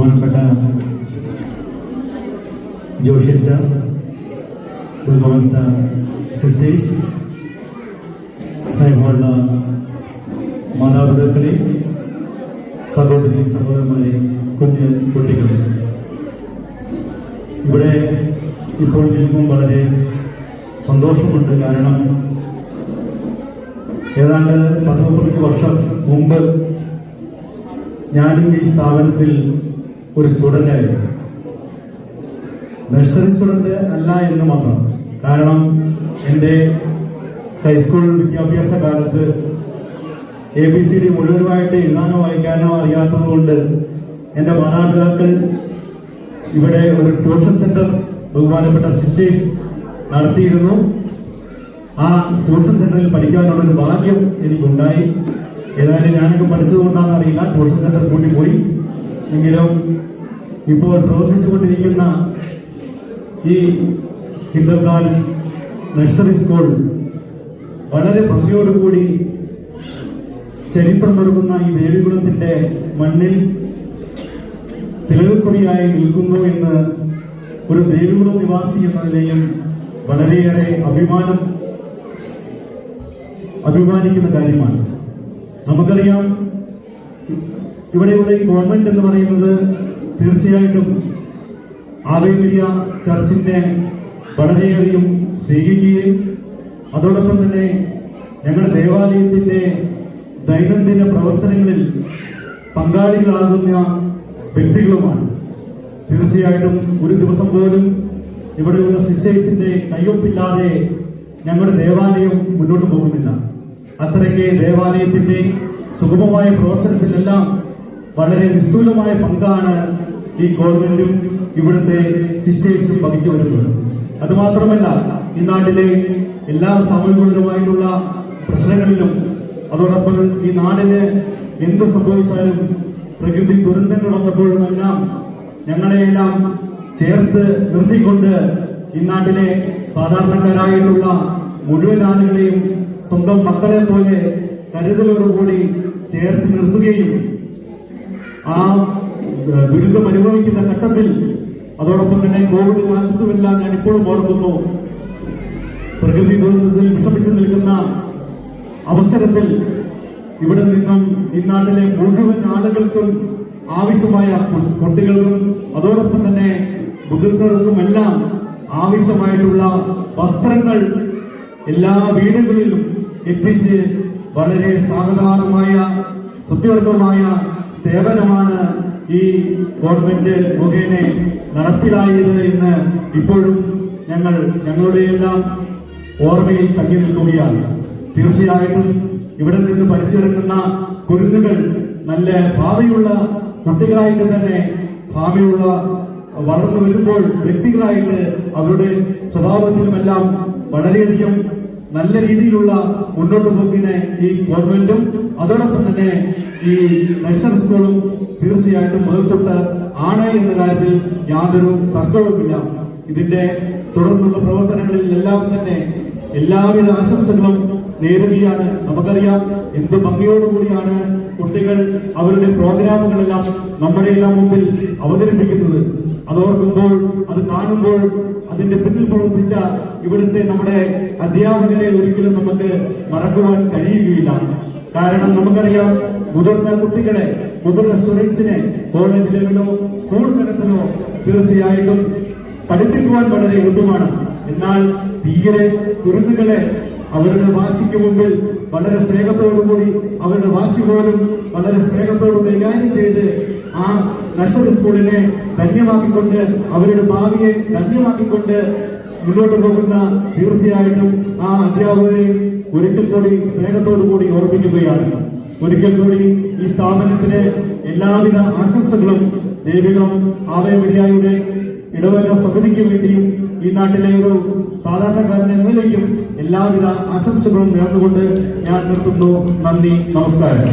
ബഹുമാനപ്പെട്ട ജോഷിച്ച, ബഹുമാനപ്പെട്ട സിസ്റ്റേഴ്സ്, സ്നേഹമുള്ള മാതാപിതാക്കളെ, സഹോദരി സഹോദരന്മാരെ, കുഞ്ഞ് കുട്ടികളെ, ഇവിടെ ഇപ്പോൾ നിൽക്കും വളരെ സന്തോഷമുണ്ട്. കാരണം ഏതാണ്ട് 10-30 വർഷം മുമ്പ് ഞാനും ഈ സ്ഥാപനത്തിൽ ഒരു സ്റ്റുഡൻ്റായിരുന്നു. നഴ്സറി സ്റ്റുഡൻ്റ് അല്ല എന്ന് മാത്രം. കാരണം എൻ്റെ ഹൈസ്കൂൾ വിദ്യാഭ്യാസ കാലത്ത് ABCD മുഴുവനുമായിട്ട് എഴുതാനോ വായിക്കാനോ അറിയാത്തത് കൊണ്ട് എൻ്റെ മാതാപിതാക്കൾ ഇവിടെ ഒരു ട്യൂഷൻ സെന്റർ ബഹുമാനപ്പെട്ട സിസ്റ്റേഴ്സ് നടത്തിയിരുന്നു. ആ ട്യൂഷൻ സെന്ററിൽ പഠിക്കാനുള്ള ഒരു ഭാഗ്യം എനിക്കുണ്ടായി. ഏതായാലും ഞാനൊക്കെ പഠിച്ചതുകൊണ്ടാണെന്ന് അറിയില്ല, ട്യൂഷൻ സെന്റർ കൂട്ടിപ്പോയി. എങ്കിലും ഇപ്പോൾ പ്രവർത്തിച്ചുകൊണ്ടിരിക്കുന്ന ഈ കിൻഡർഗാർട്ടൻ നഴ്സറി സ്കൂൾ വളരെ ഭംഗിയോടുകൂടി ചരിത്രം പെറുകുന്ന ഈ ദേവികുളത്തിന്റെ മണ്ണിൽ തിലകക്കുറിയായി നിൽക്കുന്നു എന്ന് ഒരു ദേവികുളം നിവാസി എന്ന നിലയിൽ വളരെയേറെ അഭിമാനിക്കുന്ന കാര്യമാണ്. നമുക്കറിയാം, ഇവിടെയുള്ള ഈ ഗവൺമെന്റ് എന്ന് പറയുന്നത് തീർച്ചയായിട്ടും ആവേ മരിയ ചർച്ചിനെ വളരെയധികം സ്നേഹിക്കുകയും അതോടൊപ്പം തന്നെ ഞങ്ങളുടെ ദേവാലയത്തിന്റെ ദൈനംദിന പ്രവർത്തനങ്ങളിൽ പങ്കാളികളാകുന്ന വ്യക്തികളുമാണ്. തീർച്ചയായിട്ടും ഒരു ദിവസം പോലും ഇവിടെയുള്ള സിസ്റ്റേഴ്സിന്റെ കയ്യൊപ്പില്ലാതെ ഞങ്ങളുടെ ദേവാലയം മുന്നോട്ട് പോകുന്നില്ല. അത്രയ്ക്ക് ദേവാലയത്തിന്റെ സുഗമമായ പ്രവർത്തനത്തിലെല്ലാം വളരെ നിസ്തൂലമായ പങ്കാണ് ഈ ഗവൺമെന്റും ഇവിടുത്തെ സിസ്റ്റേഴ്സും വഹിച്ചു വരുന്നത്. അതുമാത്രമല്ല, ഈ നാട്ടിലെ എല്ലാ സാമൂഹികപരമായിട്ടുള്ള പ്രശ്നങ്ങളിലും അതോടൊപ്പം ഈ നാടിന് എന്ത് സംഭവിച്ചാലും പ്രകൃതി ദുരന്തങ്ങൾ വന്നപ്പോഴുമെല്ലാം ഞങ്ങളെയെല്ലാം ചേർത്ത് നിർത്തിക്കൊണ്ട് ഈ നാട്ടിലെ സാധാരണക്കാരായിട്ടുള്ള മുഴുവൻ ആളുകളെയും സ്വന്തം മക്കളെ പോലെ കരുതലോടുകൂടി ചേർത്ത് നിർത്തുകയും ആ ദുരിതം അനുഭവിക്കുന്ന ഘട്ടത്തിൽ അതോടൊപ്പം തന്നെ കോവിഡ് കാലത്തുമെല്ലാം ഞാൻ ഇപ്പോഴും ഓർക്കുന്നു, പ്രകൃതി ദുരന്തത്തിൽ വിഷമിച്ചു നിൽക്കുന്ന അവസരത്തിൽ ഇവിടെ നിന്നും ഈ നാട്ടിലെ മുഴുവൻ ആളുകൾക്കും ആവശ്യമായ കുട്ടികൾക്കും അതോടൊപ്പം തന്നെ മുതിർന്നവർക്കുമെല്ലാം ആവശ്യമായിട്ടുള്ള വസ്ത്രങ്ങൾ എല്ലാ വീടുകളിലും എത്തിച്ച് വളരെ സാധാരണമായ സ്തുത്യർഹമായ സേവനമാണ് ഈ ഗവൺമെന്റ് മുഖേന നടപ്പിലായത് എന്ന് ഇപ്പോഴും ഞങ്ങളുടെ എല്ലാം ഓർമ്മയിൽ തങ്ങി നിൽക്കുകയാണ്. തീർച്ചയായിട്ടും ഇവിടെ നിന്ന് പഠിച്ചിറങ്ങുന്ന കുരുന്നുകൾ നല്ല ഭാവിയുള്ള കുട്ടികളായിട്ട് തന്നെ ഭാവിയുള്ള വളർന്നു വരുമ്പോൾ വ്യക്തികളായിട്ട് അവരുടെ സ്വഭാവത്തിലുമെല്ലാം വളരെയധികം നല്ല രീതിയിലുള്ള മുന്നോട്ട് പോക്കിന് ഈ ഗവൺമെന്റും അതോടൊപ്പം തന്നെ ഈ നഴ്സറി സ്കൂളും തീർച്ചയായിട്ടും മുതൽത്തൊട്ട് ആണ് എന്ന കാര്യത്തിൽ യാതൊരു തർക്കവുമില്ല. ഇതിന്റെ തുടർന്നുള്ള പ്രവർത്തനങ്ങളിൽ എല്ലാം തന്നെ എല്ലാവിധ ആശംസകളും നേരുകയാണ്. നമുക്കറിയാം എന്ത് ഭംഗിയോടുകൂടിയാണ് കുട്ടികൾ അവരുടെ പ്രോഗ്രാമുകളെല്ലാം നമ്മുടെ എല്ലാം മുമ്പിൽ അവതരിപ്പിക്കുന്നത്. അതോർക്കുമ്പോൾ, അത് കാണുമ്പോൾ അതിന്റെ പിന്നിൽ പ്രവർത്തിച്ച ഇവിടുത്തെ നമ്മുടെ അധ്യാപകരെ ഒരിക്കലും നമുക്ക് മറക്കുവാൻ കഴിയുകയില്ല. കാരണം നമുക്കറിയാം, മുതിർന്ന കുട്ടികളെ, മുതിർന്ന സ്റ്റുഡൻസിനെ കോളേജ് ലെവലോ സ്കൂൾ തലത്തിലോ തീർച്ചയായിട്ടും പഠിപ്പിക്കുവാൻ വളരെ എളുപ്പമാണ്. എന്നാൽ തീരെ കുരുന്നുകളെ അവരുടെ വാശിക്ക് മുമ്പിൽ വളരെ സ്നേഹത്തോടുകൂടി അവരുടെ വാശി പോലും വളരെ സ്നേഹത്തോട് കൈകാര്യം ചെയ്ത് ആ നഴ്സറി സ്കൂളിനെ ധന്യമാക്കിക്കൊണ്ട് അവരുടെ ഭാവിയെ ധന്യമാക്കിക്കൊണ്ട് മുന്നോട്ട് പോകുന്ന തീർച്ചയായിട്ടും ആ അധ്യാപകരെ ഒരിക്കൽ കൂടി സ്നേഹത്തോടു കൂടി ഓർമ്മിക്കുകയാണ്. ഒരിക്കൽ കൂടി ഈ സ്ഥാപനത്തിന് എല്ലാവിധ ആശംസകളും ദേവികുളം ആവേ മരിയയുടെ ഇടവക സമിതിക്ക് വേണ്ടിയും ഈ നാട്ടിലെ ഒരു സാധാരണക്കാരൻ എന്ന നിലയ്ക്കും എല്ലാവിധ ആശംസകളും നേർന്നുകൊണ്ട് ഞാൻ നിർത്തുന്നു. നന്ദി, നമസ്കാരം.